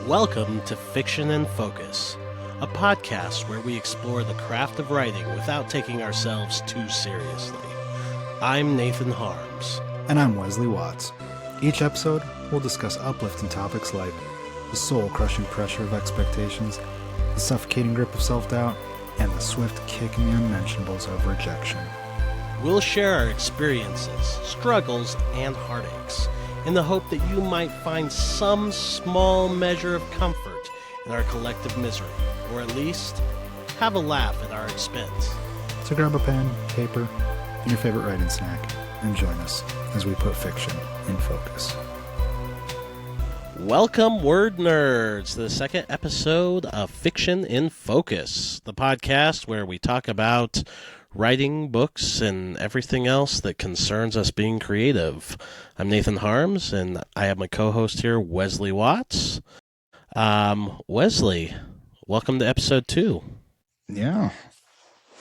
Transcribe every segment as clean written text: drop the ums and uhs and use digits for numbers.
Welcome to Fiction in Focus, a podcast where we explore the craft of writing without taking ourselves too seriously. I'm Nathan Harms. And I'm Wesley Watts. Each episode, we'll discuss uplifting topics like the soul-crushing pressure of expectations, the suffocating grip of self-doubt, and the swift kick in the unmentionables of rejection. We'll share our experiences, struggles, and heartaches in the hope that you might find some small measure of comfort in our collective misery, or at least have a laugh at our expense. So grab a pen, paper, and your favorite writing snack, and join us as we put fiction in focus. Welcome, word nerds, to the second episode of Fiction in Focus, the podcast where we talk about writing, books, and everything else that concerns us being creative. I'm Nathan Harms, and I have my co-host here, Wesley Watts. Wesley, welcome to episode 2. Yeah.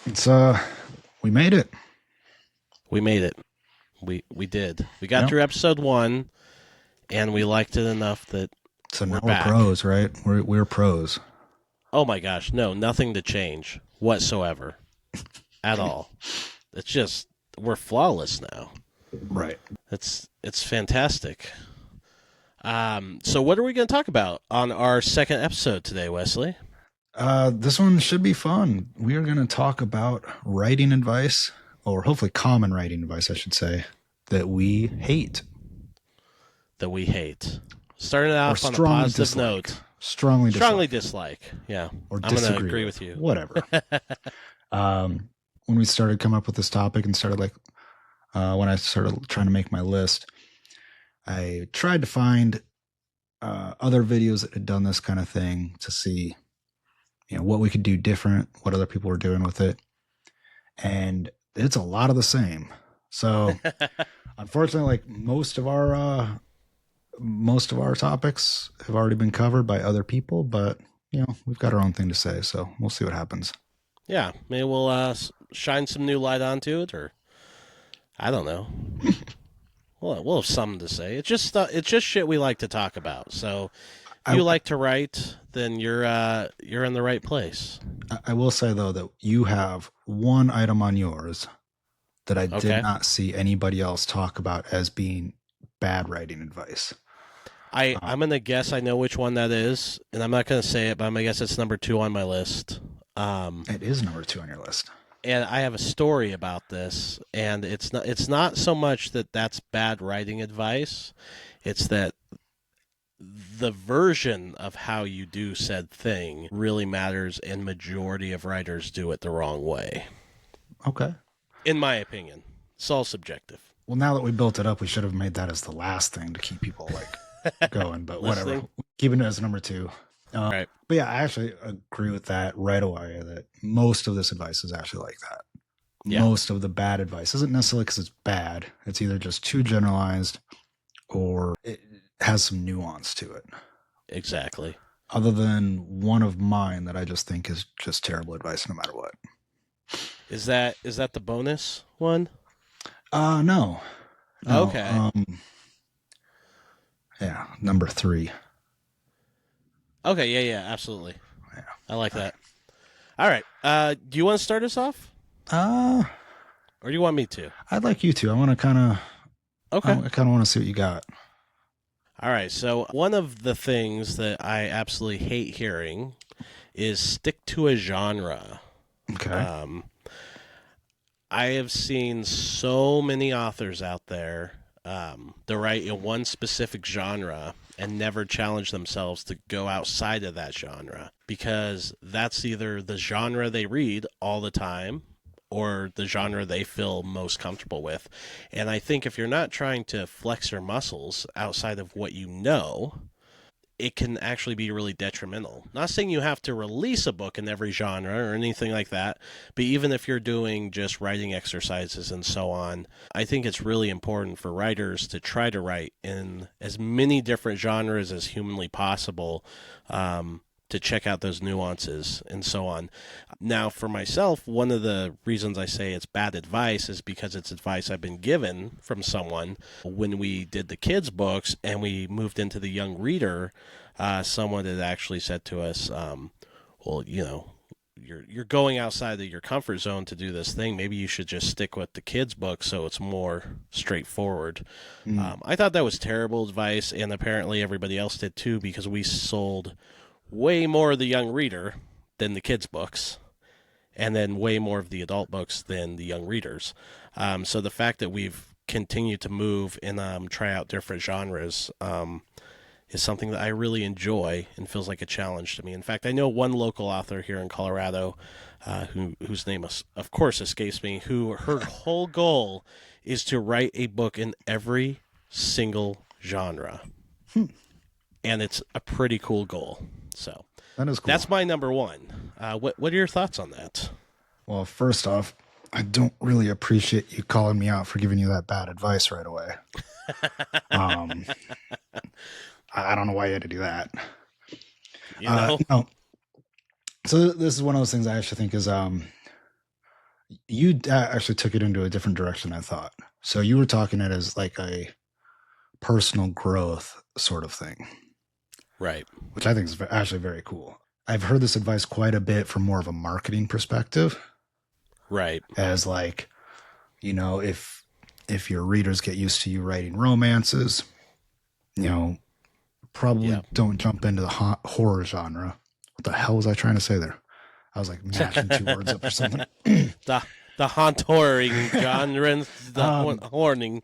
It's, we made it. We made it. We did. We got through episode 1, and we liked it enough that So now back. we're pros, right? We're pros. Oh my gosh, no, nothing to change whatsoever. At all. It's just, we're flawless now. Right. It's fantastic. So what are we going to talk about on our second episode today, Wesley? This one should be fun. We are going to talk about writing advice, or hopefully common writing advice, I should say, that we hate. That we hate. Starting off on a positive note. Strongly dislike. Yeah. Or I'm going to agree with you. Whatever. When we started coming up with this topic and started when I started trying to make my list, I tried to find other videos that had done this kind of thing to see, what we could do different, what other people were doing with it. And it's a lot of the same. So unfortunately, most of our topics have already been covered by other people, but we've got our own thing to say, so we'll see what happens. Yeah, maybe we'll shine some new light onto it, or I don't know. We'll have something to say. It's just shit we like to talk about. So if you like to write, then you're in the right place. I will say though that you have one item on yours that I did not see anybody else talk about as being bad writing advice. I'm gonna guess I know which one that is, and I'm not gonna say it, but I'm gonna guess it's number 2 on my list. It is number 2 on your list. And I have a story about this, and it's not so much that that's bad writing advice. It's that the version of how you do said thing really matters, and majority of writers do it the wrong way. Okay. In my opinion. It's all subjective. Well, now that we built it up, we should have made that as the last thing to keep people going, but whatever. Keeping it as number 2. Right. But yeah, I actually agree with that right away, that most of this advice is actually like that. Yeah. Most of the bad advice isn't necessarily because it's bad. It's either just too generalized or it has some nuance to it. Exactly. Other than one of mine that I just think is just terrible advice no matter what. Is that the bonus one? No. Okay. Yeah, number 3. Okay, yeah, absolutely. Yeah. I like that. All right. Do you want to start us off? Or do you want me to? I'd like you to. I want to kind of... Okay. I kind of want to see what you got. All right. So one of the things that I absolutely hate hearing is stick to a genre. Okay. I have seen so many authors out there that write in one specific genre and never challenge themselves to go outside of that genre, because that's either the genre they read all the time or the genre they feel most comfortable with. And I think if you're not trying to flex your muscles outside of what you know, it can actually be really detrimental. Not saying you have to release a book in every genre or anything like that, but even if you're doing just writing exercises and so on, I think it's really important for writers to try to write in as many different genres as humanly possible, to to check out those nuances and so on. Now, for myself, one of the reasons I say it's bad advice is because it's advice I've been given from someone when we did the kids' books and we moved into the young reader. Someone had actually said to us, well, you're going outside of your comfort zone to do this thing. Maybe you should just stick with the kids' book so it's more straightforward. I thought that was terrible advice, and apparently everybody else did too, because we sold way more of the young reader than the kids' books, and then way more of the adult books than the young readers. So the fact that we've continued to move and try out different genres is something that I really enjoy and feels like a challenge to me. In fact, I know one local author here in Colorado, whose name, of course, escapes me, who her whole goal is to write a book in every single genre. And it's a pretty cool goal. So That is cool. that's my number one. What are your thoughts on that? Well, first off, I don't really appreciate you calling me out for giving you that bad advice right away. I don't know why you had to do that. No. So this is one of those things I actually think is you actually took it into a different direction than I thought. So you were talking it as like a personal growth sort of thing. Right. Which I think is actually very cool. I've heard this advice quite a bit from more of a marketing perspective. Right. As like, if your readers get used to you writing romances, probably don't jump into the horror genre. What the hell was I trying to say there? I was like mashing two words up or something. the hauntoring genre, horning.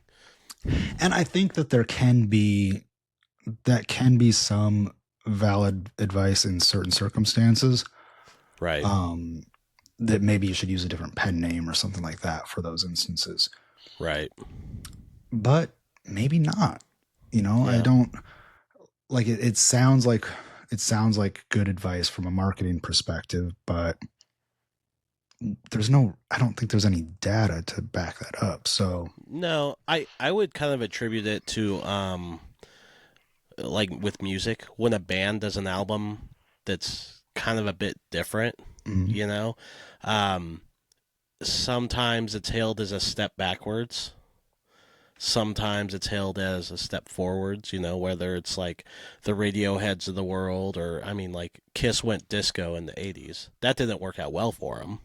And I think that there can be some valid advice in certain circumstances. Right. That maybe you should use a different pen name or something like that for those instances. Right. But maybe not. I don't like it. It sounds like good advice from a marketing perspective, but I don't think there's any data to back that up. So no, I would kind of attribute it to like with music, when a band does an album that's kind of a bit different, sometimes it's hailed as a step backwards. Sometimes it's hailed as a step forwards, whether it's like the Radioheads of the world or, like Kiss went disco in the 80s. That didn't work out well for them.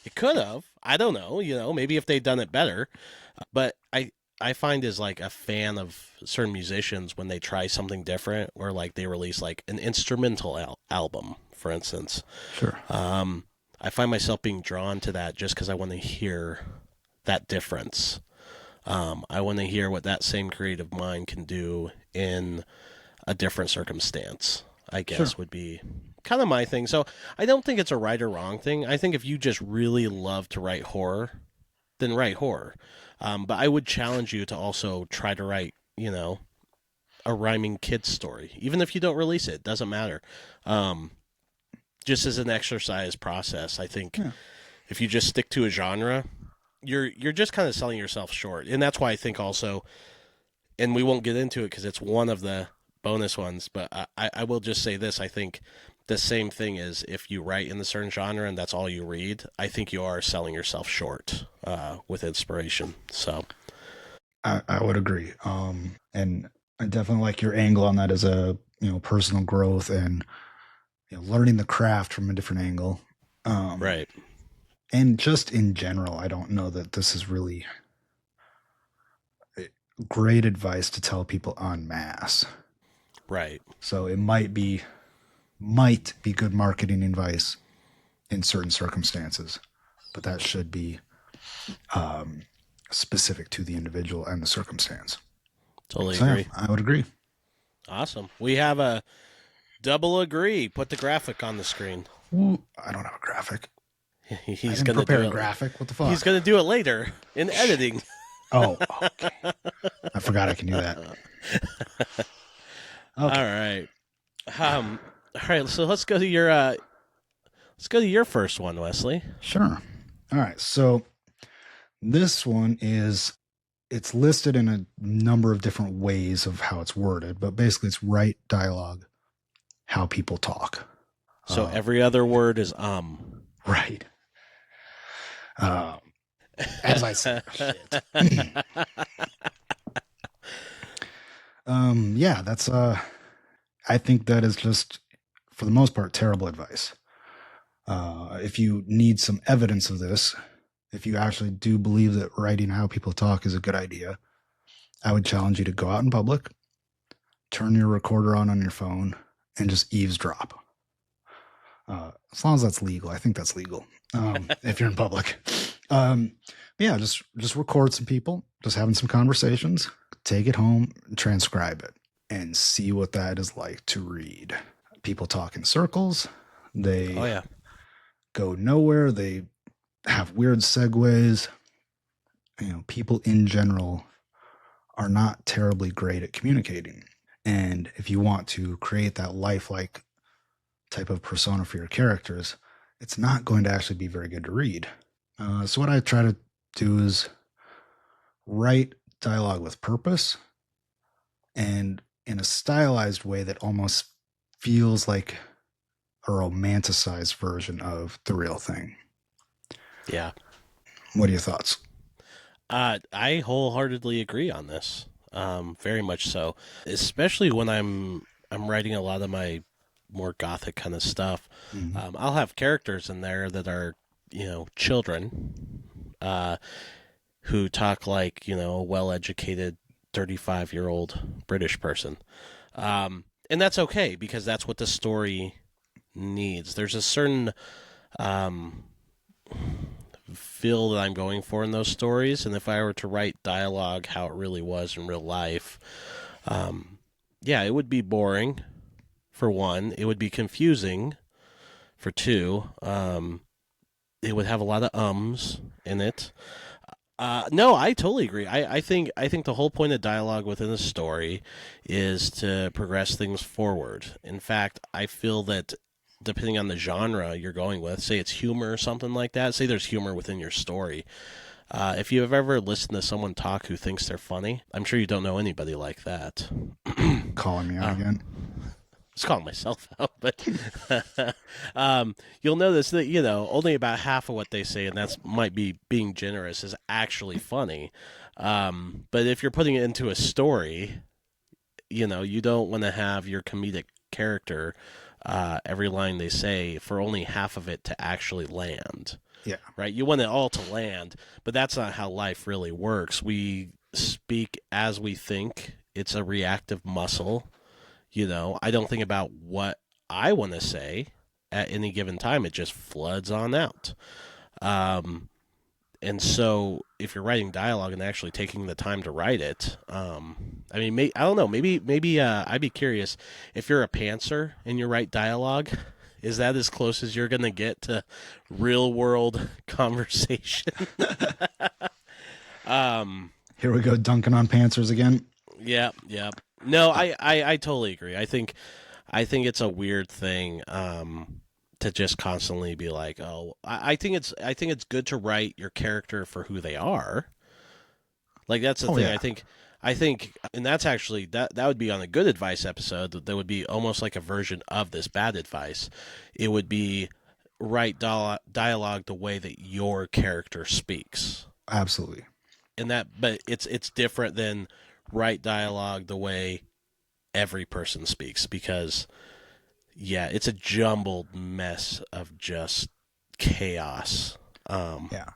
It could have. I don't know, maybe if they'd done it better. But I find as like a fan of certain musicians when they try something different or like they release like an instrumental album, for instance. Sure. I find myself being drawn to that just because I want to hear that difference. I want to hear what that same creative mind can do in a different circumstance, I guess, would be kind of my thing. So I don't think it's a right or wrong thing. I think if you just really love to write horror, then write horror. But I would challenge you to also try to write, a rhyming kid's story. Even if you don't release it, doesn't matter. Just as an exercise process, I think if you just stick to a genre, you're just kind of selling yourself short. And that's why I think also, and we won't get into it because it's one of the bonus ones, but I will just say this. I think the same thing is if you write in a certain genre and that's all you read, I think you are selling yourself short with inspiration. So I would agree. And I definitely like your angle on that as a, personal growth and learning the craft from a different angle. Right. And just in general, I don't know that this is really great advice to tell people en masse. Right. So it might be good marketing advice in certain circumstances, but that should be specific to the individual and the circumstance. Totally agree. Yeah, I would agree. Awesome. We have a double agree. Put the graphic on the screen. Ooh, I don't have a graphic. He's going to prepare do a graphic. What the fuck? He's going to do it later in editing. Oh, okay. I forgot I can do that. Okay. All right. All right. So let's go to your first one, Wesley. Sure. All right. So this one it's listed in a number of different ways of how it's worded, but basically it's write dialogue, how people talk. So every other word is Right. As I said, shit. Yeah, that's I think that is just, for the most part, terrible advice. If you need some evidence of this, if you actually do believe that writing how people talk is a good idea, I would challenge you to go out in public, turn your recorder on your phone, and just eavesdrop. As long as that's legal, I think that's legal. If you're in public, yeah, just record some people, just having some conversations, take it home, transcribe it, and see what that is like to read. People talk in circles. They oh yeah. go nowhere. They have weird segues. People in general are not terribly great at communicating. And if you want to create that lifelike type of persona for your characters, it's not going to actually be very good to read. So what I try to do is write dialogue with purpose and in a stylized way that almost feels like a romanticized version of the real thing. Yeah. What are your thoughts? I wholeheartedly agree on this. Very much so. Especially when I'm writing a lot of my more gothic kind of stuff. Mm-hmm. I'll have characters in there that are, children, who talk like, a well-educated 35-year-old British person. And that's okay because that's what the story needs. There's a certain um, feel that I'm going for in those stories, and if I were to write dialogue how it really was in real life, yeah, it would be boring. For one, it would be confusing. For two, it would have a lot of ums in it. No, I totally agree. I think the whole point of dialogue within a story is to progress things forward. In fact, I feel that depending on the genre you're going with, say it's humor or something like that, say there's humor within your story. If you've ever listened to someone talk who thinks they're funny, I'm sure you don't know anybody like that. Calling me out again. Just calling myself out, but you'll notice that only about half of what they say, and that's might be being generous, is actually funny. But if you're putting it into a story, you don't want to have your comedic character every line they say for only half of it to actually land. Yeah. Right? You want it all to land, but that's not how life really works. We speak as we think. It's a reactive muscle. I don't think about what I want to say at any given time. It just floods on out. And so if you're writing dialogue and actually taking the time to write it, I mean, I don't know. Maybe I'd be curious if you're a pantser and you write dialogue. Is that as close as you're gonna get to real world conversation? Here we go, dunking on pantsers again. Yeah, yeah. No, I totally agree. I think it's a weird thing to just constantly be like, oh, I think it's good to write your character for who they are. Like that's the thing. Yeah. I think, and that's actually that would be on a good advice episode. That would be almost like a version of this bad advice. It would be write dialogue the way that your character speaks. Absolutely. But it's different than write dialogue the way every person speaks because yeah, it's a jumbled mess of just chaos. Yeah.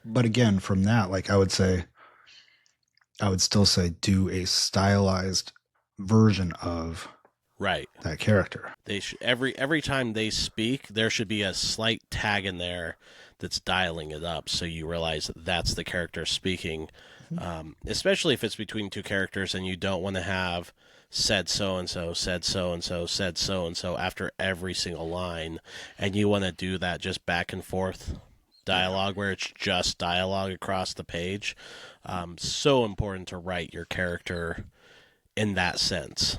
But again, from that, like I would still say do a stylized version of Right. that character. Every time they speak, there should be a slight tag in there that's dialing it up, so you realize that that's the character speaking. Especially if it's between two characters, and you don't want to have said so and so, said so and so, said so and so after every single line, and you want to do that just back and forth dialogue where it's just dialogue across the page. So important to write your character in that sense.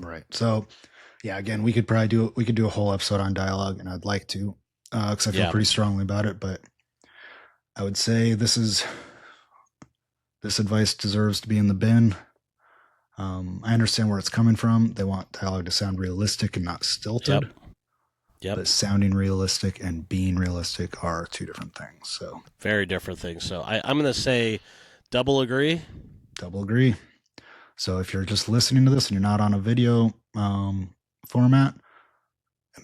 Right. So, yeah, again, we could do a whole episode on dialogue, and I'd like to, because I feel pretty strongly about it. But I would say this advice deserves to be in the bin. I understand where it's coming from. They want dialogue to sound realistic and not stilted. Yep. Yep. but sounding realistic and being realistic are two different things. So, Very different things. So I'm going to say double agree. double agree. So, if you're just listening to this and you're not on a video format,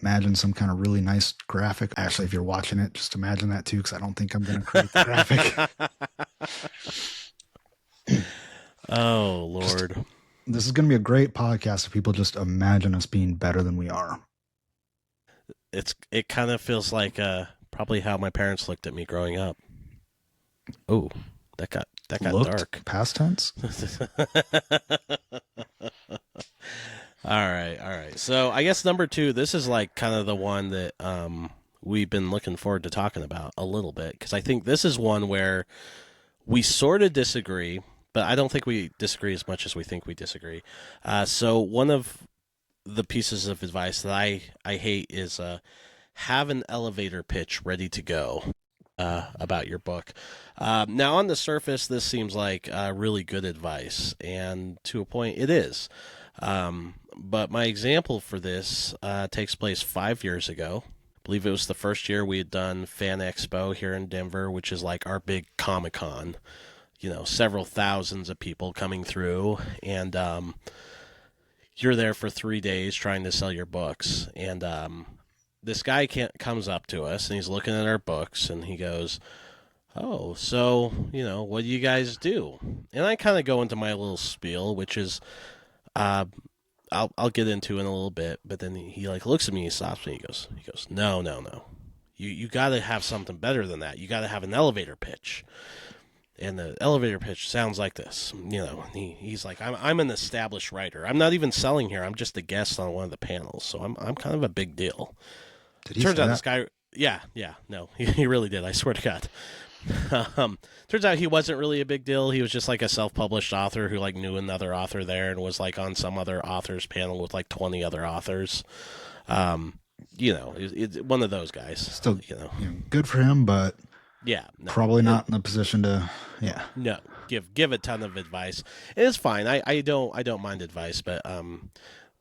imagine some kind of really nice graphic. Actually, if you're watching it, just imagine that too, because I don't think I'm going to create the graphic. Oh, Lord. This is going to be a great podcast if people just imagine us being better than we are. It kind of feels like probably how my parents looked at me growing up. Oh, that got dark. Past tense. All right. So I guess number 2, this is like kind of the one that we've been looking forward to talking about a little bit, because I think this is one where we sort of disagree, but I don't think we disagree as much as we think we disagree. So one of the pieces of advice that I hate is have an elevator pitch ready to go about your book. Now, on the surface, this seems like really good advice, and to a point, it is. But my example for this takes place 5 years ago. I believe it was the first year we had done Fan Expo here in Denver, which is like our big Comic-Con. Several thousands of people coming through, and you're there for 3 days trying to sell your books. And this guy comes up to us, and he's looking at our books, and he goes, "Oh, so, what do you guys do?" And I kind of go into my little spiel, which is, I'll get into in a little bit, but then he like looks at me, he stops me, he goes, no. You got to have something better than that. You got to have an elevator pitch. And the elevator pitch sounds like this. He's like, I'm an established writer. I'm not even selling here. I'm just a guest on one of the panels, so I'm kind of a big deal. Turns out this guy, yeah, no, he really did. I swear to God. Turns out he wasn't really a big deal. He was just like a self-published author who like knew another author there and was like on some other author's panel with like 20 other authors. It's one of those guys. Still, good for him, but yeah, no, probably not in a position to, no, give a ton of advice. It's fine. I don't mind advice, but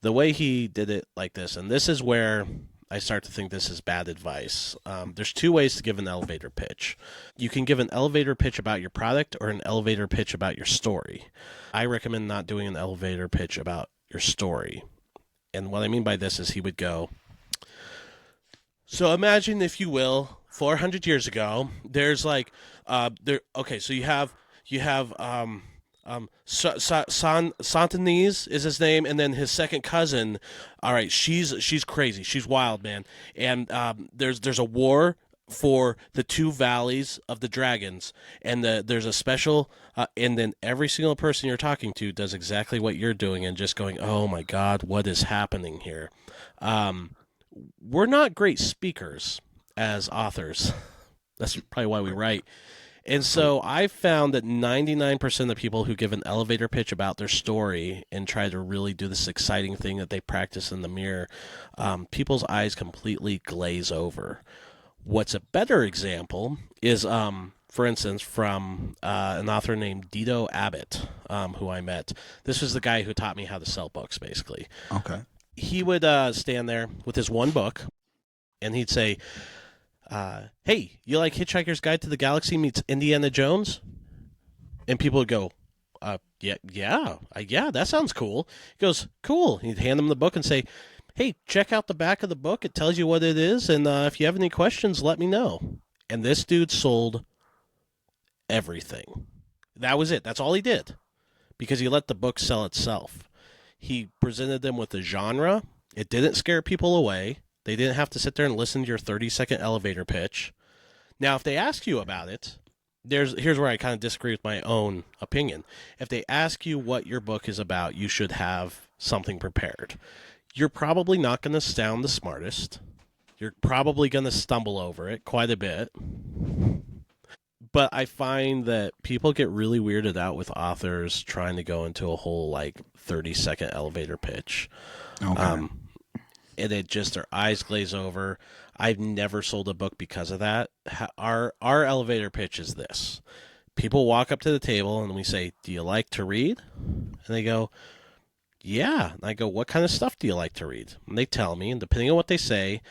the way he did it like this, and this is where I start to think this is bad advice. There's 2 ways to give an elevator pitch. You can give an elevator pitch about your product or an elevator pitch about your story. I recommend not doing an elevator pitch about your story. And what I mean by this is he would go, so imagine, if you will, 400 years ago, there's like, okay, so you have Santanese is his name, and then his second cousin. All right, she's crazy, she's wild, man. And there's a war for the 2 valleys of the dragons, and there's a special, and then every single person you're talking to does exactly what you're doing, and just going, oh my God, what is happening here? We're not great speakers as authors. That's probably why we write. And so I found that 99% of the people who give an elevator pitch about their story and try to really do this exciting thing that they practice in the mirror, people's eyes completely glaze over. What's a better example is, for instance, from an author named Dido Abbott, who I met. This was the guy who taught me how to sell books, basically. Okay. He would stand there with his one book, and he'd say, hey, you like Hitchhiker's Guide to the Galaxy meets Indiana Jones? And people would go, yeah, that sounds cool. He goes, cool. He'd hand them the book and say, hey, check out the back of the book. It tells you what it is, and if you have any questions, let me know. And this dude sold everything. That was it. That's all he did, because he let the book sell itself. He presented them with a genre. It didn't scare people away. They didn't have to sit there and listen to your 30-second elevator pitch. Now, if they ask you about it, here's where I kind of disagree with my own opinion. If they ask you what your book is about, you should have something prepared. You're probably not going to sound the smartest. You're probably going to stumble over it quite a bit. But I find that people get really weirded out with authors trying to go into a whole 30-second elevator pitch. Okay. And it just, their eyes glaze over. I've never sold a book because of that. Our elevator pitch is this. People walk up to the table and we say, do you like to read? And they go, yeah. And I go, what kind of stuff do you like to read? And they tell me, and depending on what they say,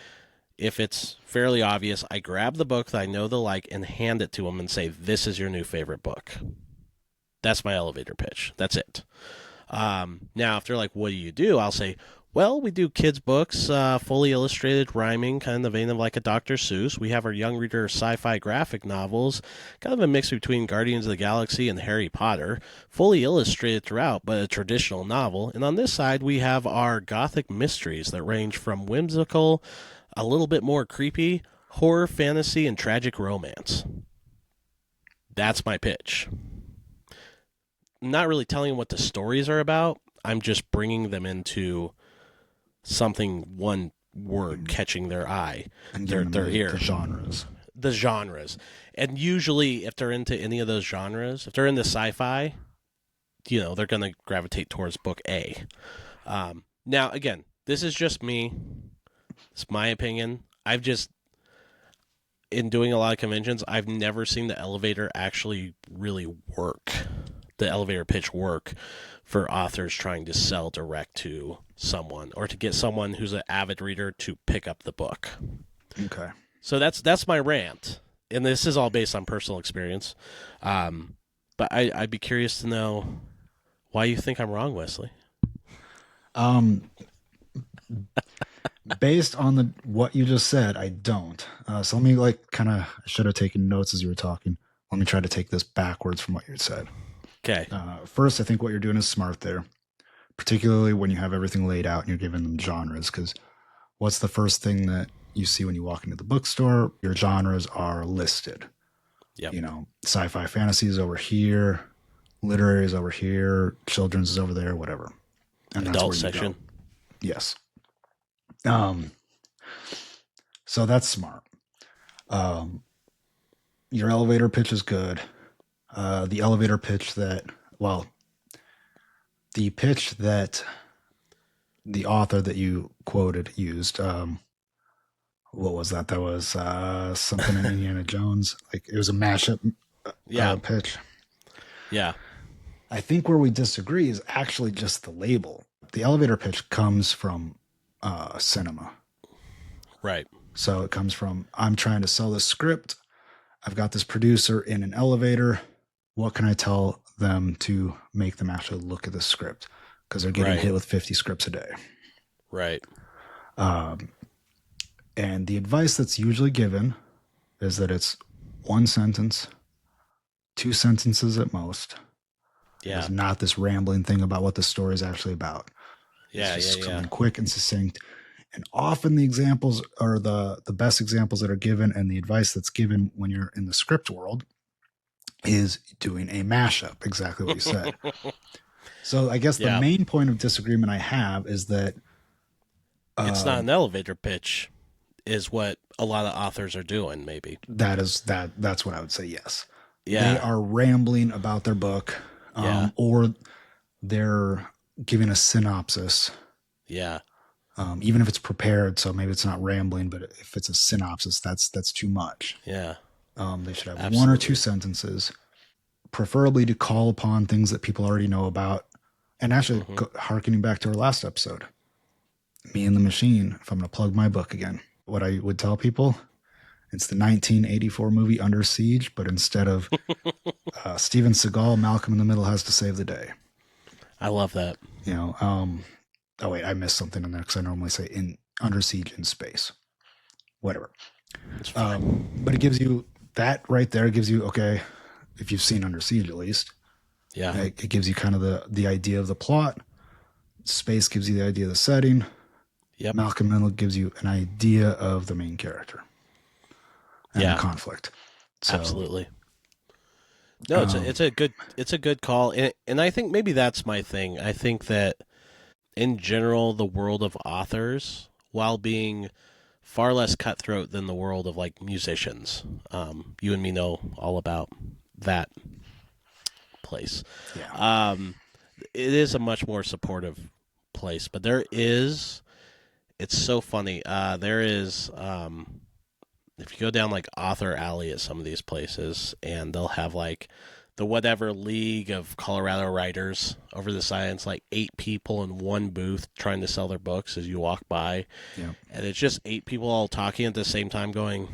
if it's fairly obvious, I grab the book that I know they'll like and hand it to them and say, "This is your new favorite book." That's my elevator pitch. That's it. Now, if they're like, "What do you do?" I'll say, "Well, we do kids' books, fully illustrated, rhyming, kind of in the vein of like a Dr. Seuss. We have our young reader sci-fi graphic novels, kind of a mix between Guardians of the Galaxy and Harry Potter, fully illustrated throughout, but a traditional novel. And on this side, we have our gothic mysteries that range from whimsical, a little bit more creepy, horror, fantasy, and tragic romance." That's my pitch. I'm not really telling them what the stories are about. I'm just bringing them into something, one word catching their eye, And their giving them ear. the genres. The genres. And usually, if they're into any of those genres, if they're into sci-fi, they're going to gravitate towards book A. Now, again, this is just me. It's my opinion. In doing a lot of conventions, I've never seen the elevator actually really work. The elevator pitch work for authors trying to sell direct to someone or to get someone who's an avid reader to pick up the book. Okay. So that's my rant, and this is all based on personal experience. But I'd be curious to know why you think I'm wrong, Wesley. Based on what you just said, I don't. So let me I should have taken notes as you were talking. Let me try to take this backwards from what you said. Okay. First, I think what you're doing is smart there, particularly when you have everything laid out and you're giving them genres. Because what's the first thing that you see when you walk into the bookstore? Your genres are listed. Yep. Sci-fi fantasy is over here, literary is over here, children's is over there, whatever. And that's Adult where you section. go. Yes. So that's smart. Your elevator pitch is good. The elevator pitch the pitch that the author that you quoted used, what was that? That was something in Indiana Jones. It was a mashup pitch. Yeah. I think where we disagree is actually just the label. The elevator pitch comes from cinema. Right. So it comes from, I'm trying to sell this script. I've got this producer in an elevator. What can I tell them to make them actually look at the script? Because they're getting hit with 50 scripts a day. Right. And the advice that's usually given is that it's one sentence, 2 sentences at most. Yeah. It's not this rambling thing about what the story is actually about. Yeah, it's just yeah. something quick and succinct. And often the examples are the best examples that are given, and the advice that's given when you're in the script world is doing a mashup, exactly what you said. So I guess the main point of disagreement I have is that it's not an elevator pitch, is what a lot of authors are doing, maybe. That's what I would say, yes. Yeah. They are rambling about their book, or they're giving a synopsis. Yeah. Even if it's prepared, so maybe it's not rambling, but if it's a synopsis, that's too much. Yeah. They should have 1 or 2 sentences, preferably to call upon things that people already know about. And actually, harkening back to our last episode, Me and the Machine, if I'm going to plug my book again, what I would tell people, it's the 1984 movie Under Siege, but instead of Steven Seagal, Malcolm in the Middle has to save the day. I love that. Oh, wait, I missed something in there because I normally say in Under Siege in space. Whatever. But it gives you that right there. It gives you, okay, if you've seen Under Siege at least. Yeah. It gives you kind of the idea of the plot. Space gives you the idea of the setting. Yep. Malcolm in the Middle gives you an idea of the main character and the conflict. So, absolutely. No, it's a good call, and I think maybe that's my thing. I think that in general, the world of authors, while being far less cutthroat than the world of like musicians, you and me know all about that place. Yeah. It is a much more supportive place, but it's so funny. There is, if you go down like Author Alley at some of these places, and they'll have like the whatever league of Colorado writers over the science, like 8 people in one booth trying to sell their books as you walk by. Yeah. And it's just 8 people all talking at the same time going,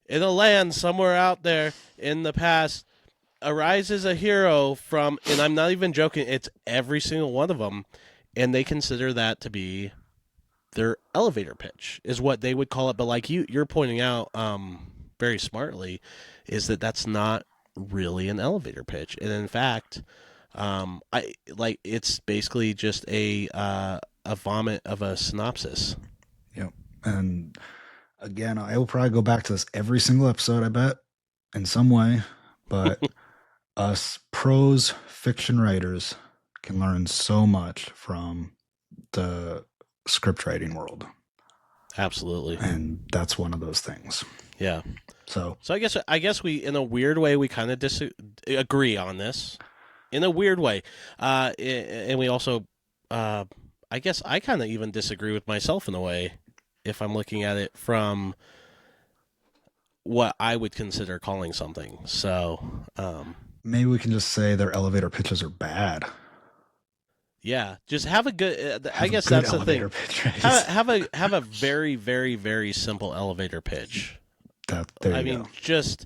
in a land somewhere out there in the past arises a hero from, and I'm not even joking, it's every single one of them. And they consider that to be their elevator pitch is what they would call it. But like you're pointing out very smartly is that that's not really an elevator pitch. And in fact, I like it's basically just a vomit of a synopsis. Yep. And again, I will probably go back to this every single episode, I bet, in some way. But us prose fiction writers can learn so much from the script writing world. Absolutely. And that's one of those things. Yeah. So I guess we, in a weird way, we kind of disagree on this. In a weird way. And we also, I guess I kind of even disagree with myself in a way, if I'm looking at it from what I would consider calling something. So, maybe we can just say their elevator pitches are bad. yeah, just have a good. I guess good that's the thing. pitch. Have a very, very, very simple elevator pitch. There I you mean, go. just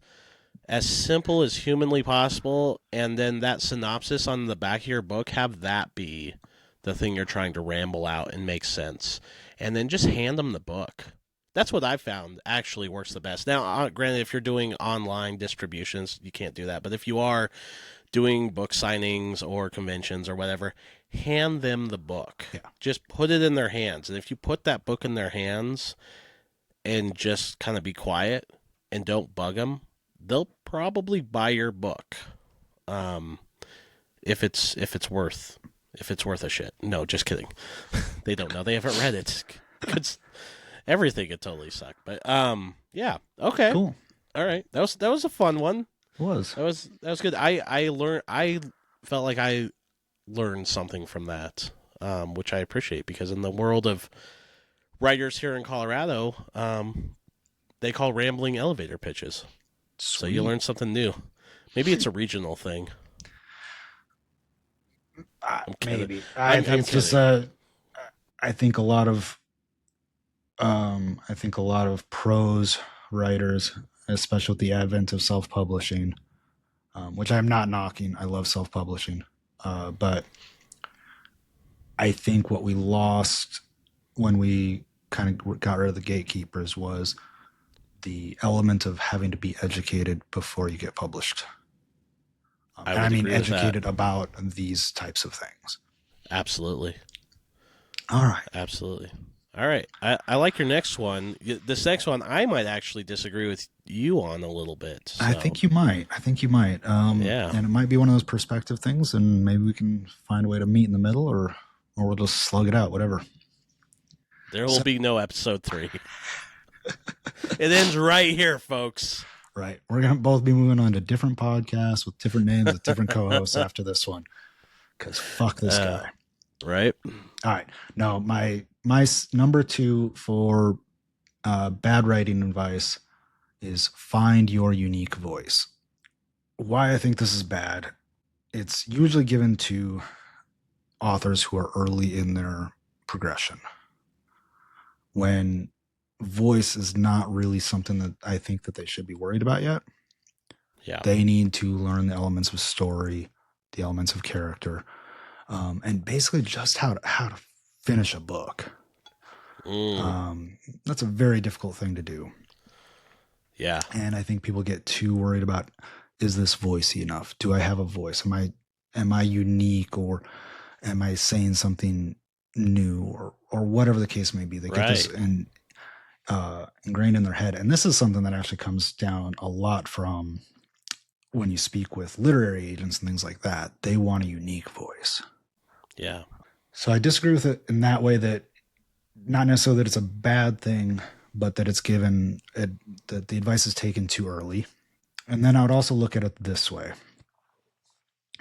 as simple as humanly possible, and then that synopsis on the back of your book, have that be the thing you're trying to ramble out and make sense, and then just hand them the book. That's what I found actually works the best. Now, granted, if you're doing online distributions, you can't do that, but if you are doing book signings or conventions or whatever, hand them the book. Yeah. Just put it in their hands, and if you put that book in their hands and just kind of be quiet and don't bug them, they'll probably buy your book. If it's worth a shit. No, just kidding. They don't know. They haven't read it. Everything could totally suck. But yeah. Okay. Cool. All right. That was a fun one. It was. That was good. I felt like I learned something from that, which I appreciate, because in the world of writers here in Colorado, they call rambling elevator pitches. Sweet. So you learn something new. Maybe it's a regional thing. Maybe. I think it's just I think a lot of prose writers, especially with the advent of self-publishing, which I'm not knocking. I love self-publishing, but I think what we lost when we kind of got rid of the gatekeepers was the element of having to be educated before you get published. I mean, educated about these types of things. Absolutely. All right. Absolutely. All right. I like your next one. This next one, I might actually disagree with you on a little bit. So. I think you might. Yeah. And it might be one of those perspective things, and maybe we can find a way to meet in the middle, or we'll just slug it out, whatever. There will be no episode 3. It ends right here, folks. Right. We're going to both be moving on to different podcasts with different names, with different co-hosts after this one. Because fuck this guy. Right. All right. No, my number 2 for bad writing advice is find your unique voice. Why I think this is bad, it's usually given to authors who are early in their progression, when voice is not really something that I think that they should be worried about yet. Yeah. They need to learn the elements of story, the elements of character, and basically just how to finish a book. That's a very difficult thing to do. Yeah. And I think people get too worried about, is this voicey enough? Do I have a voice? Am I unique, or am I saying something new, or whatever the case may be? They get this ingrained in their head. And this is something that actually comes down a lot from when you speak with literary agents and things like that. They want a unique voice. Yeah. So I disagree with it in that way, that not necessarily that it's a bad thing, but that it's given, that the advice is taken too early. And then I would also look at it this way.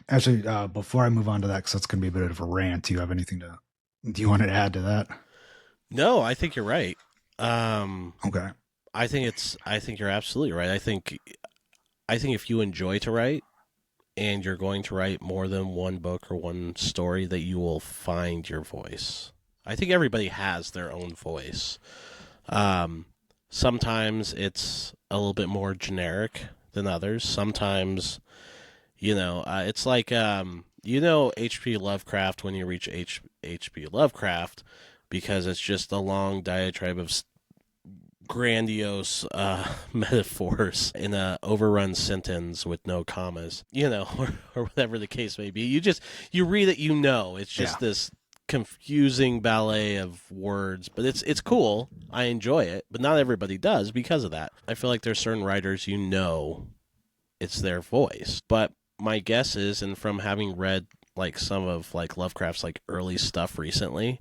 Actually, before I move on to that, because that's going to be a bit of a rant, do you want to add to that? No, I think you're right. Okay. I think you're absolutely right. I think if you enjoy to write and you're going to write more than one book or one story, that you will find your voice. I think everybody has their own voice. Um, Sometimes it's a little bit more generic than others. Sometimes, it's like, H.P. Lovecraft when you reach H.P. Lovecraft, because it's just a long diatribe of grandiose metaphors in a overrun sentence with no commas, or whatever the case may be. You read it, it's just this confusing ballet of words, but it's cool. I enjoy it, but not everybody does because of that. I feel like there's certain writers, it's their voice. But my guess is, and from having read like some of like Lovecraft's like early stuff recently,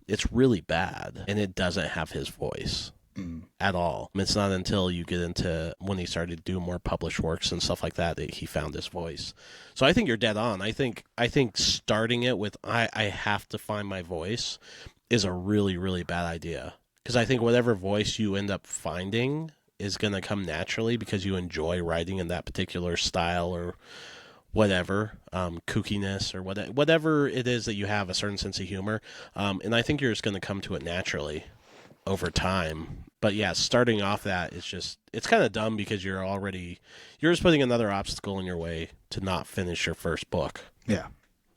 it's really bad and it doesn't have his voice at all. It's not until you get into when he started doing more published works and stuff like that he found his voice. So I think you're dead on. I think starting it with I have to find my voice is a really, really bad idea. Because I think whatever voice you end up finding is going to come naturally because you enjoy writing in that particular style or whatever, kookiness or whatever it is that you have, a certain sense of humor. And I think you're just going to come to it naturally over time. But yeah, starting off that is it's kind of dumb because you're just putting another obstacle in your way to not finish your first book. Yeah.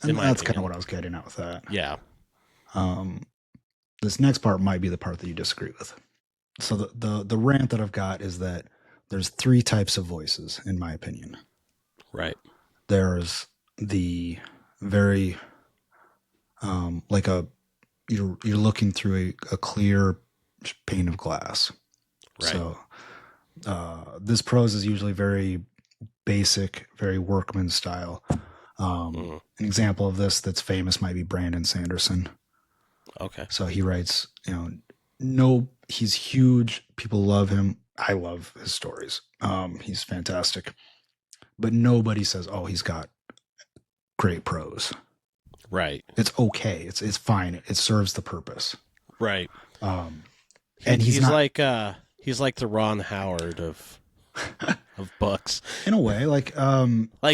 And that's kind of what I was getting at with that. Yeah. This next part might be the part that you disagree with. So the rant that I've got is that there's 3 types of voices, in my opinion. Right. There's the very, like you're looking through a clear pane of glass. Right. So this prose is usually very basic, very workman style. An example of this that's famous might be Brandon Sanderson. Okay. So he writes, he's huge. People love him. I love his stories. He's fantastic. But nobody says, oh, he's got great prose. Right. It's okay. It's fine. It serves the purpose. Right. And he's like the Ron Howard of books. In a way, like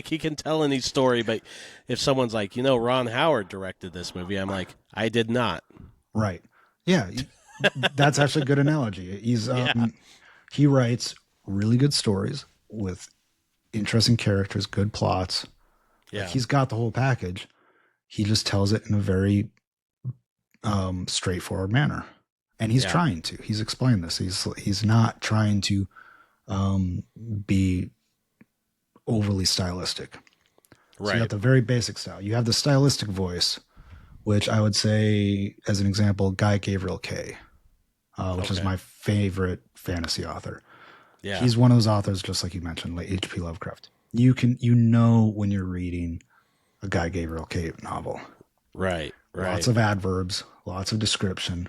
he can tell any story, but if someone's like, Ron Howard directed this movie, I'm like, I did not. Right. Yeah. That's actually a good analogy. He writes really good stories with interesting characters, good plots. Yeah. Like, he's got the whole package. He just tells it in a very straightforward manner. And he's trying to. He's explained this. He's not trying to be overly stylistic. Right. So you got the very basic style. You have the stylistic voice, which I would say, as an example, Guy Gabriel Kay, which is my favorite fantasy author. Yeah. He's one of those authors, just like you mentioned, like H.P. Lovecraft. You know when you're reading a Guy Gabriel Kay novel. Right. Right. Lots of adverbs, lots of description,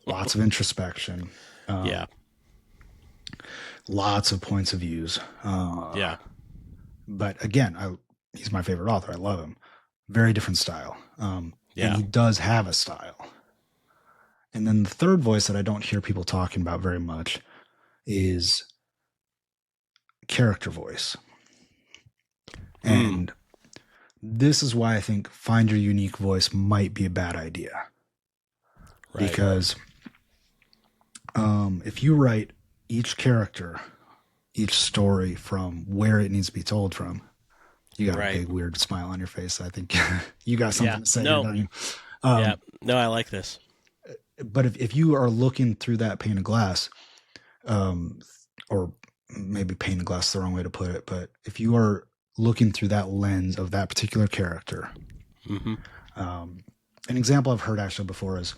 lots of introspection. Lots of points of views. But again, he's my favorite author. I love him. Very different style. And he does have a style. And then the third voice that I don't hear people talking about very much is character voice. And this is why I think find your unique voice might be a bad idea. Right. Because if you write each character, each story from where it needs to be told from, you got a big weird smile on your face. I think you got something to say. No. Don't you? No, I like this. But if you are looking through that pane of glass, or maybe pane of glass is the wrong way to put it, but if you are looking through that lens of that particular character, an example I've heard actually before is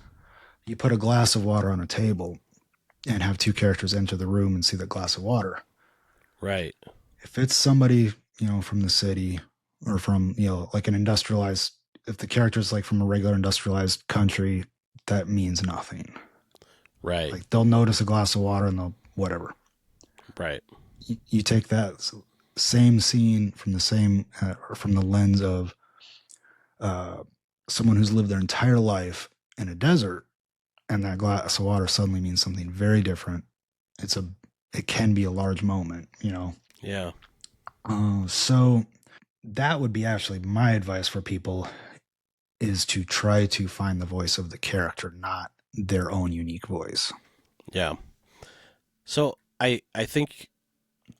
you put a glass of water on a table and have 2 characters enter the room and see the glass of water. Right. If it's somebody, from the city or from, like an industrialized, if the character's like from a regular industrialized country, that means nothing. Right. Like they'll notice a glass of water and they'll whatever. Right. You take that same scene from from the lens of someone who's lived their entire life in a desert, and that glass of water suddenly means something very different. It can be a large moment, Yeah. So that would be actually my advice for people, is to try to find the voice of the character, not their own unique voice. Yeah. So I think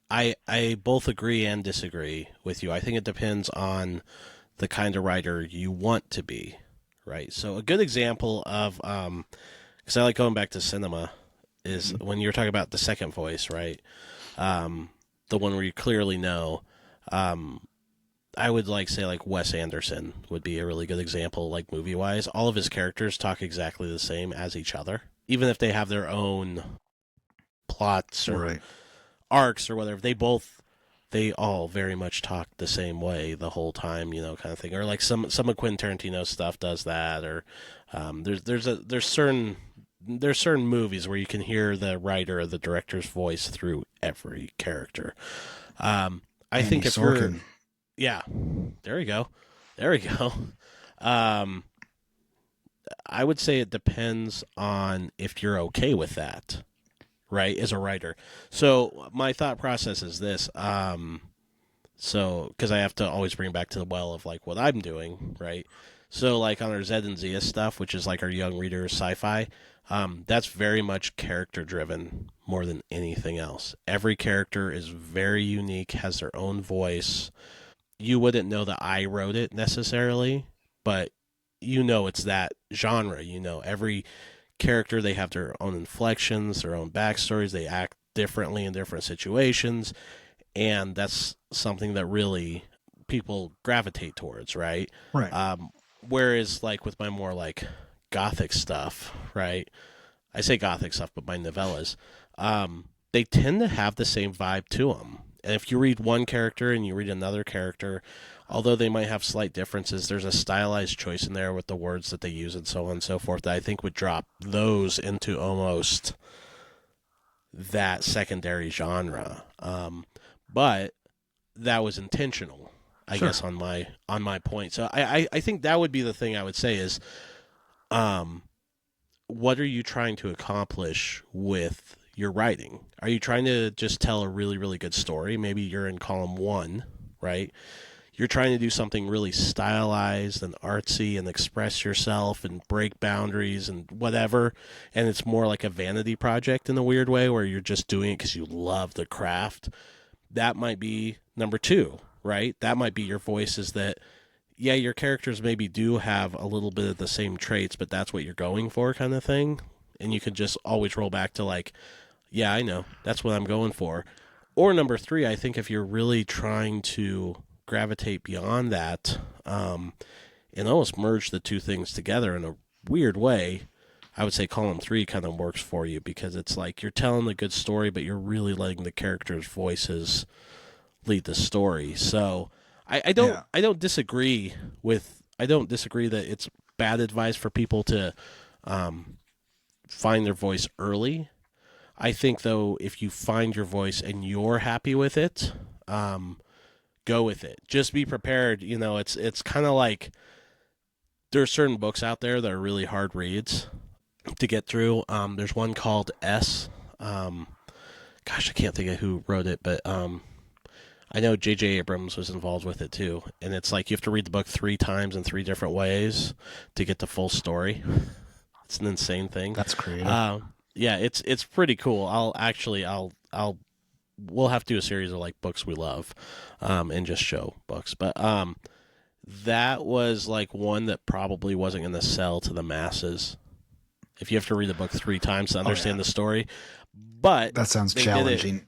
I both agree and disagree with you. I think it depends on the kind of writer you want to be, right? So a good example of because I like going back to cinema is Mhm. when you're talking about the second voice, right? Um, the one where you clearly know. Um, I would like say like Wes Anderson would be a really good example, like movie wise. All of his characters talk exactly the same as each other, even if they have their own plots or Right. arcs or whatever. They all very much talk the same way the whole time, kind of thing. Or like some of Quentin Tarantino stuff does that. Or there's certain movies where you can hear the writer or the director's voice through every character. Um, I Andy think if you're Sorkin. yeah, there we go, there we go. Um, I would say it depends on if you're okay with that, right? As a writer, so my thought process is this. So, because I have to always bring back to the well of like what I'm doing, right? So, like on our Zed and Zia stuff, which is like our young readers sci-fi, that's very much character driven more than anything else. Every character is very unique, has their own voice. You wouldn't know that I wrote it necessarily, but it's that genre. Every character, they have their own inflections, their own backstories. They act differently in different situations, and that's something that really people gravitate towards, right? Right. Whereas like with my more like gothic stuff, right? I say gothic stuff, but my novellas, they tend to have the same vibe to them. And if you read one character and you read another character, although they might have slight differences, there's a stylized choice in there with the words that they use and so on and so forth that I think would drop those into almost that secondary genre. But that was intentional, I Sure. guess, on my point. So I think that would be the thing I would say is, um, what are you trying to accomplish with your writing? Are you trying to just tell a really, really good story? Maybe you're in column one, right? You're trying to do something really stylized and artsy and express yourself and break boundaries and whatever. And it's more like a vanity project in a weird way where you're just doing it because you love the craft. That might be number two, right? That might be your voice is that, yeah, your characters maybe do have a little bit of the same traits, but that's what you're going for, kind of thing. And you can just always roll back to, like, yeah, I know. That's what I'm going for. Or number three, I think if you're really trying to gravitate beyond that, and almost merge the two things together in a weird way, I would say column three kind of works for you because it's like you're telling a good story, but you're really letting the characters' voices lead the story. So Yeah. I don't disagree that it's bad advice for people to um, find their voice early. I think though, if you find your voice and you're happy with it, um, go with it. Just be prepared. It's kind of like there are certain books out there that are really hard reads to get through. There's one called S. Um, Gosh, I can't think of who wrote it, but I know J.J. Abrams was involved with it too, and it's like you have to read the book three times in three different ways to get the full story. It's an insane thing. That's creative. Yeah, it's pretty cool. I'll we'll have to do a series of like books we love, and just show books. But that was like one that probably wasn't going to sell to the masses if you have to read the book three times to Oh yeah. understand the story. But That sounds they did it. challenging.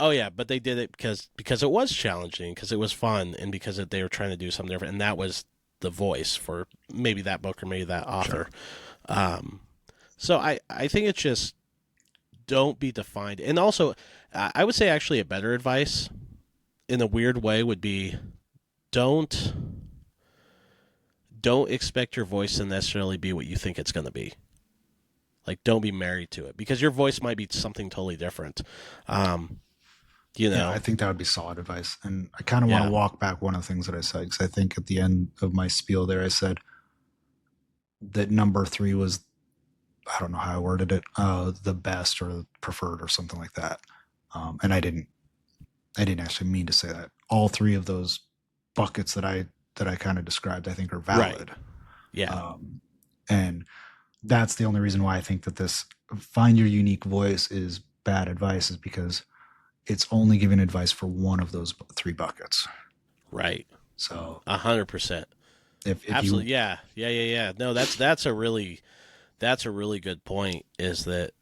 Oh yeah, but they did it because it was challenging, because it was fun, and because they were trying to do something different, and that was the voice for maybe that book or maybe that Sure. author. Um, so I think it's just don't be defined, and also I would say actually a better advice in a weird way would be don't don't expect your voice to necessarily be what you think it's going to be. Like don't be married to it because your voice might be something totally different. Um, you Yeah, know, I think that would be solid advice. And I kind of want to yeah, walk back one of the things that I said, because I think at the end of my spiel there, I said that number three was, I don't know how I worded it, the best or preferred or something like that. And I didn't actually mean to say that. All three of those buckets that I kind of described, I think are Right. valid. Yeah. And that's the only reason why I think that this find your unique voice is bad advice, is because it's only giving advice for one of those three buckets. Right. So 100%. if you Absolutely. Yeah. Yeah. Yeah. Yeah. No, that's a really good point. Is that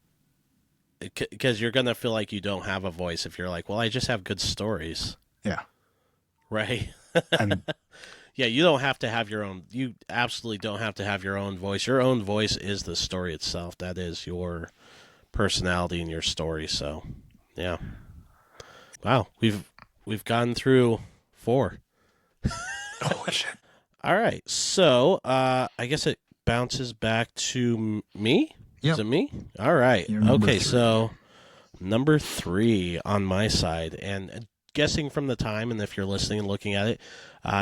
because you're gonna feel like you don't have a voice if you're like, well, I just have good stories, yeah, right? and Yeah, you don't have to have your own. You absolutely don't have to have your own voice. Your own voice is the story itself. That is your personality and your story. So, yeah. Wow, we've gone through 4. holy shit. All right, so I guess it bounces back to me. Is Yep, it me? All right. you're number Okay, 3. so number 3 on my side, and guessing from the time, and if you're listening and looking at it,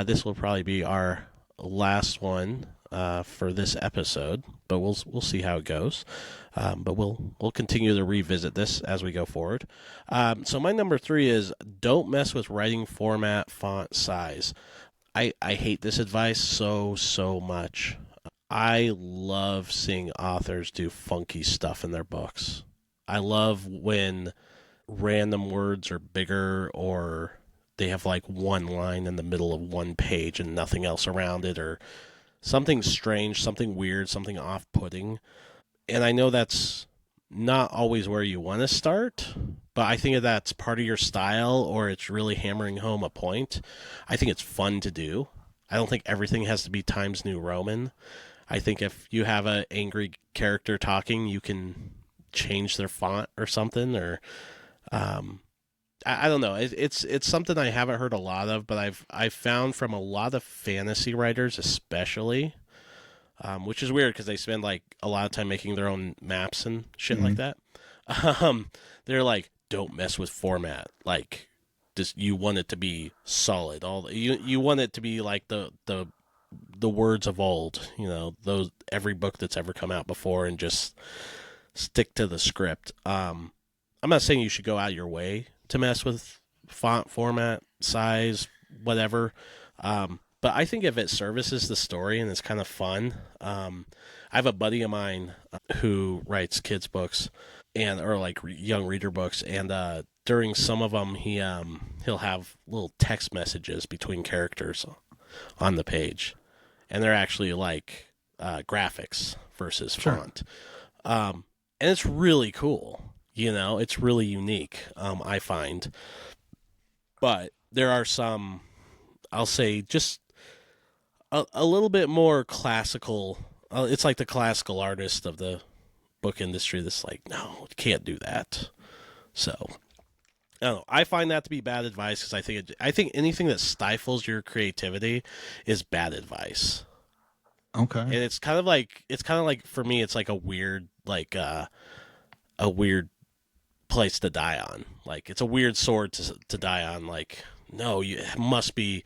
this will probably be our last one for this episode. But we'll see how it goes. But we'll continue to revisit this as we go forward. So my number 3 is don't mess with writing format, font size. I hate this advice so much. I love seeing authors do funky stuff in their books. I love when random words are bigger, or they have like one line in the middle of one page and nothing else around it, or something strange, something weird, something off putting. And I know that's not always where you want to start, but I think if that's part of your style or it's really hammering home a point, I think it's fun to do. I don't think everything has to be Times New Roman. I think if you have an angry character talking, you can change their font or something, or um, I don't know. It's something I haven't heard a lot of, but I've found from a lot of fantasy writers, especially, which is weird because they spend like a lot of time making their own maps and shit like Mm-hmm. that. Um, they're like, don't mess with format. Like, just you want it to be solid. You want it to be like the words of old. You know, those every book that's ever come out before, and just stick to the script. I'm not saying you should go out your way to mess with font format, size, whatever. But I think if it services the story and it's kind of fun, I have a buddy of mine who writes kids books and or like young reader books, and during some of them he'll have little text messages between characters on the page, and they're actually like graphics versus Sure. font. And it's really cool. You know, it's really unique. I find, but there are some, I'll say, just a little bit more classical. It's like the classical artist of the book industry that's like, no, you can't do that. So I don't know. I find that to be bad advice because I think anything that stifles your creativity is bad advice. Okay. And it's kind of like for me, it's like a weird place to die on. Like it's a weird sword to die on. Like no, it must be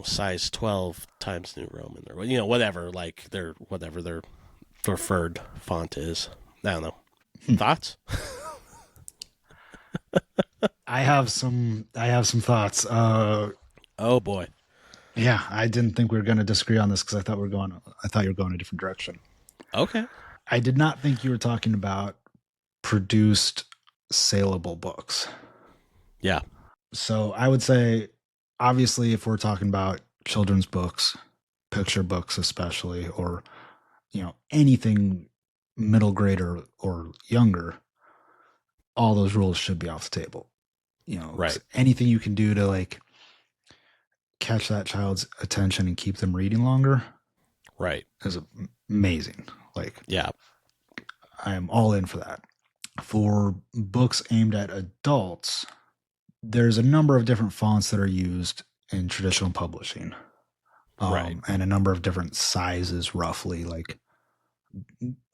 size 12 Times New Roman, or whatever. Like whatever their preferred font is. I don't know. Thoughts? I have some thoughts. Oh boy. Yeah, I didn't think we were going to disagree on this because I thought you were going a different direction. Okay. I did not think you were talking about produced saleable books. Yeah. So I would say, obviously, if we're talking about children's books, picture books especially, or anything middle grade or younger, all those rules should be off the table. Right. Anything you can do to like catch that child's attention and keep them reading longer Right. is amazing. Like Yeah. I am all in for that. For books aimed at adults, there's a number of different fonts that are used in traditional publishing, Right. and a number of different sizes, roughly. Like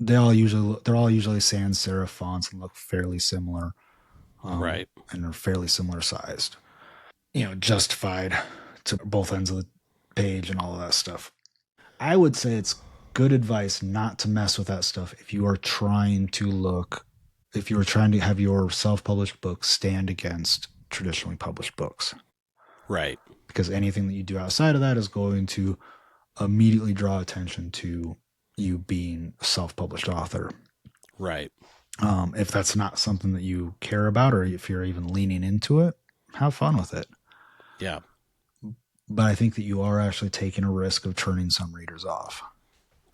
they're all usually sans serif fonts and look fairly similar, Right. and are fairly similar sized. Justified to both ends of the page and all of that stuff. I would say it's good advice not to mess with that stuff if you are trying to have your self-published book stand against traditionally published books. Right. because anything that you do outside of that is going to immediately draw attention to you being a self-published author. Right. If that's not something that you care about, or if you're even leaning into it, have fun with it. Yeah. But I think that you are actually taking a risk of turning some readers off,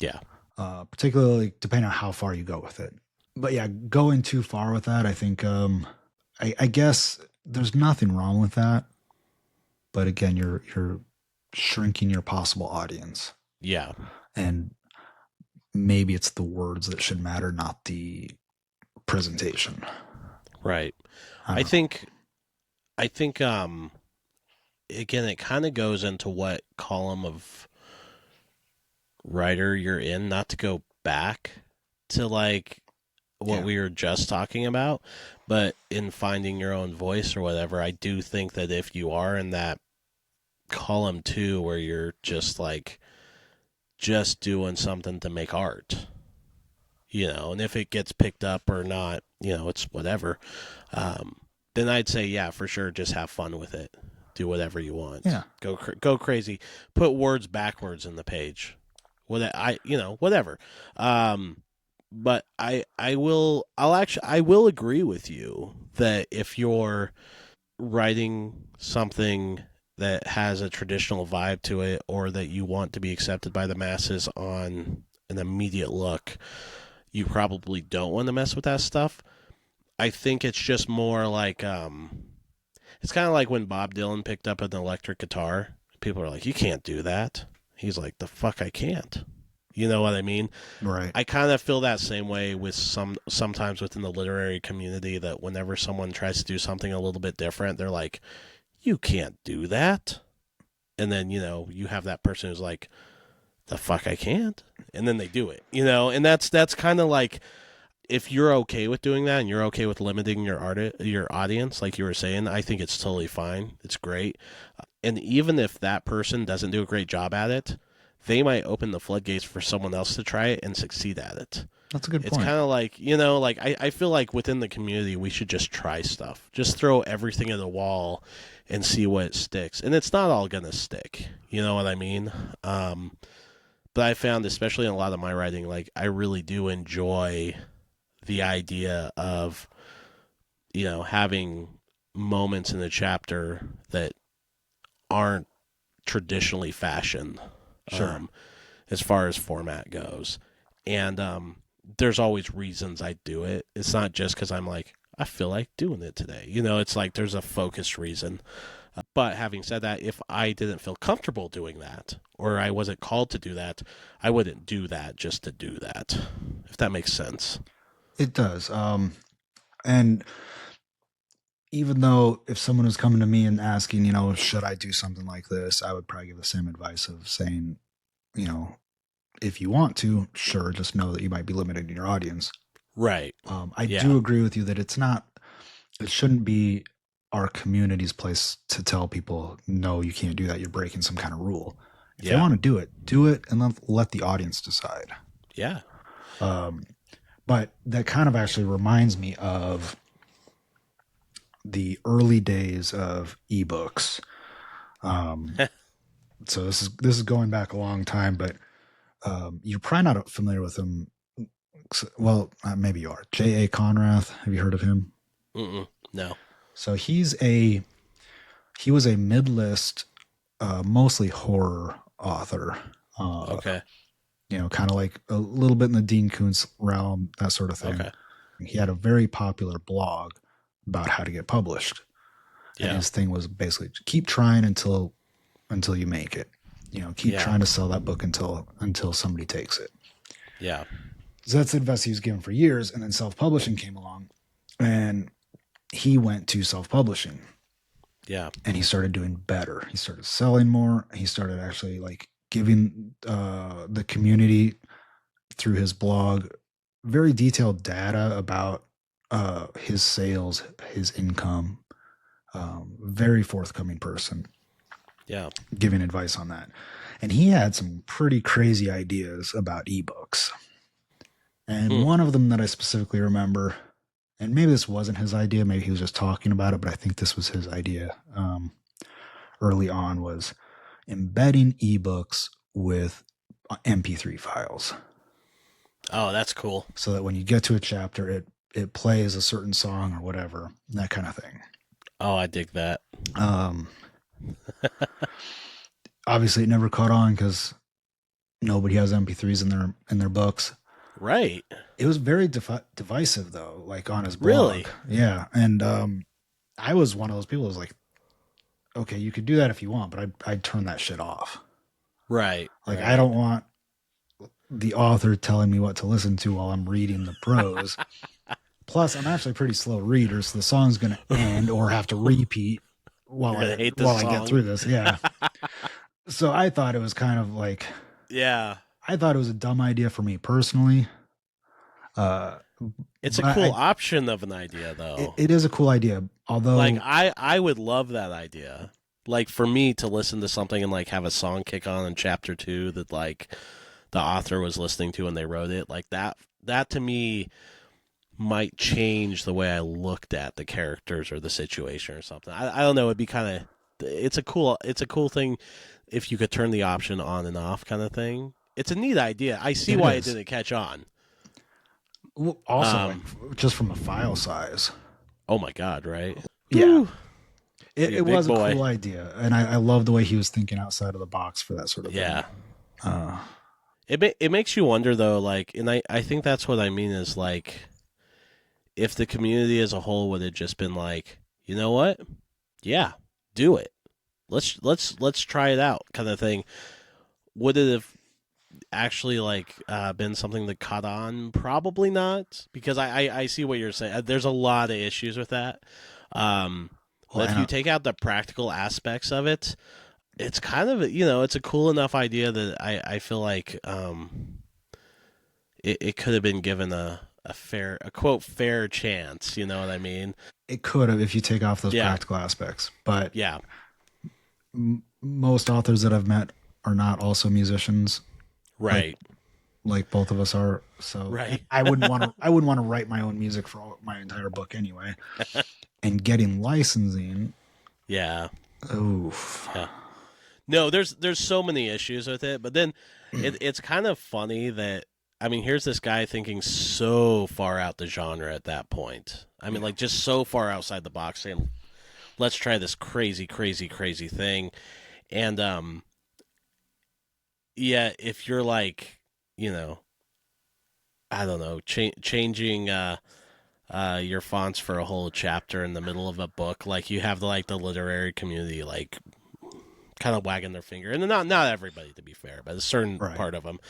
Yeah. particularly depending on how far you go with it. But yeah, going too far with that, I think, I guess there's nothing wrong with that. But again, you're shrinking your possible audience, Yeah. and maybe it's the words that should matter, not the presentation. Right. I I don't know. think I think again it kind of goes into what column of writer you're in, not to go back to like what Yeah. we were just talking about, but in finding your own voice or whatever, I do think that if you are in that column two where you're just like just doing something to make art, and if it gets picked up or not, it's whatever. Um, then I'd say, yeah, for sure, just have fun with it. Do whatever you want. Yeah. Go crazy. Put words backwards in the page. Whatever. Um, but I will agree with you that if you're writing something that has a traditional vibe to it, or that you want to be accepted by the masses on an immediate look, you probably don't want to mess with that stuff. I think it's just more like it's kind of like when Bob Dylan picked up an electric guitar. People are like, "You can't do that." He's like, "The fuck I can't." You know what I mean? Right. I kind of feel that same way with sometimes within the literary community, that whenever someone tries to do something a little bit different, they're like, "You can't do that." And then, you have that person who's like, "The fuck I can't." And then they do it. And that's kind of like, if you're okay with doing that and you're okay with limiting your audience, like you were saying, I think it's totally fine. It's great. And even if that person doesn't do a great job at it, they might open the floodgates for someone else to try it and succeed at it. That's a good It's point. kind of like, like I feel like within the community, we should just try stuff. Just throw everything at the wall and see what sticks. And it's not all going to stick. You know what I mean? But I found, especially in a lot of my writing, like I really do enjoy the idea of, having moments in the chapter that aren't traditionally fashioned, Sure. as far as format goes. And there's always reasons I do it. It's not just because I'm like, I feel like doing it today. It's like there's a focused reason. But having said that, if I didn't feel comfortable doing that, or I wasn't called to do that, I wouldn't do that just to do that, if that makes sense. It does. And even though if someone was coming to me and asking, should I do something like this, I would probably give the same advice of saying, you know, if you want to, sure, just know that you might be limiting your audience. Right. I Yeah. do agree with you that it shouldn't be our community's place to tell people, no, you can't do that. You're breaking some kind of rule. If they Yeah. want to do it, and let the audience decide. Yeah. But that kind of actually reminds me of the early days of ebooks. So this is going back a long time, but you're probably not familiar with him. Well, maybe you are. J.A. Conrath. Have you heard of him? No. So he was a mid-list, mostly horror author. Okay. Kind of like a little bit in the Dean Koontz realm, that sort of thing. Okay. He had a very popular blog about how to get published. And Yeah. his thing was basically keep trying until you make it. Keep Yeah. trying to sell that book until somebody takes it. Yeah. So that's the advice he was given for years. And then self-publishing came along, and he went to self-publishing. Yeah. And he started doing better. He started selling more. He started actually like giving the community, through his blog, very detailed data about his sales, his income. Very forthcoming person, Yeah. giving advice on that. And he had some pretty crazy ideas about ebooks. And one of them that I specifically remember, and maybe this wasn't his idea, maybe he was just talking about it, but I think this was his idea early on was embedding ebooks with MP3 files. Oh, that's cool. So that when you get to a chapter, it plays a certain song or whatever, that kind of thing. Oh, I dig that. Obviously, it never caught on because nobody has MP3s in their books. Right. It was very divisive though, like on his blog. Really? Yeah, and I was one of those people who was like, okay, you could do that if you want, but I'd turn that shit off. Right. Like, right. I don't want the author telling me what to listen to while I'm reading the prose. Plus, I'm actually a pretty slow reader, so the song's going to end or have to repeat while I get through this. Yeah. So I thought it was kind of like, yeah, I thought it was a dumb idea for me personally. It's a cool option of an idea, though. It is a cool idea, although like I would love that idea. Like for me to listen to something and like have a song kick on in chapter 2 that like the author was listening to when they wrote it, like that to me might change the way I looked at the characters or the situation or something. I don't know. It'd be kind of it's a cool thing if you could turn the option on and off kind of thing. It's a neat idea. I see why it didn't catch on. Well, also, like, just from a file size. Oh my God! Right? Yeah, it was a cool idea, and I love the way he was thinking outside of the box for that sort of thing. It makes you wonder though, like, and I think that's what I mean is like, if the community as a whole would have just been like, you know what? Yeah, do it. Let's try it out, kind of thing. Would it have actually like been something that caught on? Probably not, because I see what you're saying. There's a lot of issues with that. But if you take out the practical aspects of it, it's kind of, it's a cool enough idea that I feel like it could have been given a quote fair chance. You know what I mean? It could have, if you take off those practical aspects. But yeah, most authors that I've met are not also musicians. Right. Like both of us are. So right. I wouldn't want to write my own music for my entire book anyway. And getting licensing. Yeah. Oof. Yeah. No, there's so many issues with it, but then it's kind of funny that, I mean, here's this guy thinking so far out the genre at that point. I mean, like just so far outside the box, saying, let's try this crazy, crazy, crazy thing. And yeah, if you're like, I don't know, changing your fonts for a whole chapter in the middle of a book, like you have the literary community like kind of wagging their finger, and not everybody, to be fair, but a certain part of them.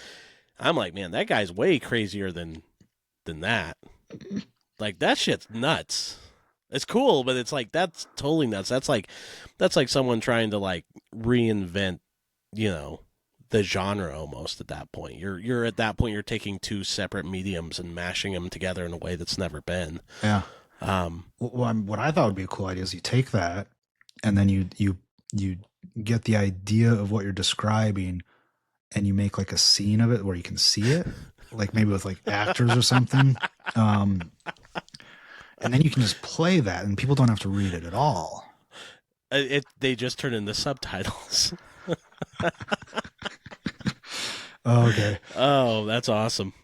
I'm like, man, that guy's way crazier than that. Like that shit's nuts. It's cool, but it's like that's totally nuts. That's like someone trying to like reinvent, the genre almost at that point. You're at that point you're taking two separate mediums and mashing them together in a way that's never been. Yeah. What I thought would be a cool idea is you take that and then you get the idea of what you're describing and you make like a scene of it where you can see it, like maybe with like actors or something. And then you can just play that and people don't have to read it at all. They just turn into subtitles. Okay. Oh, that's awesome.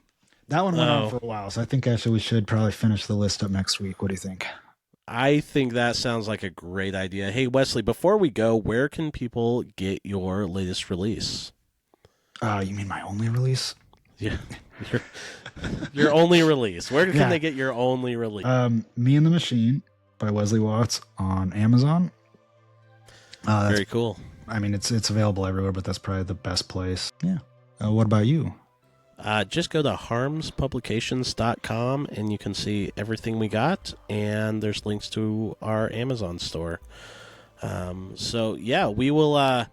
That one went on for a while, so I think actually we should probably finish the list up next week. What do you think? I think that sounds like a great idea. Hey, Wesley, before we go, where can people get your latest release? You mean my only release? Yeah. Your only release. Where can they get your only release? Me and the Machine by Wesley Watts on Amazon. Very cool. I mean, it's available everywhere, but that's probably the best place. Yeah. What about you? Just go to harmspublications.com and you can see everything we got, and there's links to our Amazon store. So yeah, we will. I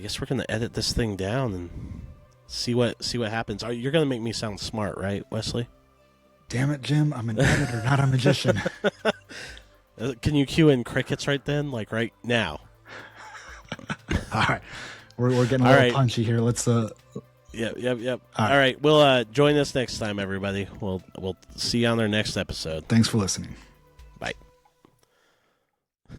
guess we're gonna edit this thing down and see what happens. You're gonna make me sound smart, right, Wesley? Damn it, Jim! I'm an editor, not a magician. Can you cue in crickets right then, like right now? All right, we're getting a little punchy here. Let's Yep. All right. We'll join us next time, everybody. We'll see you on our next episode. Thanks for listening.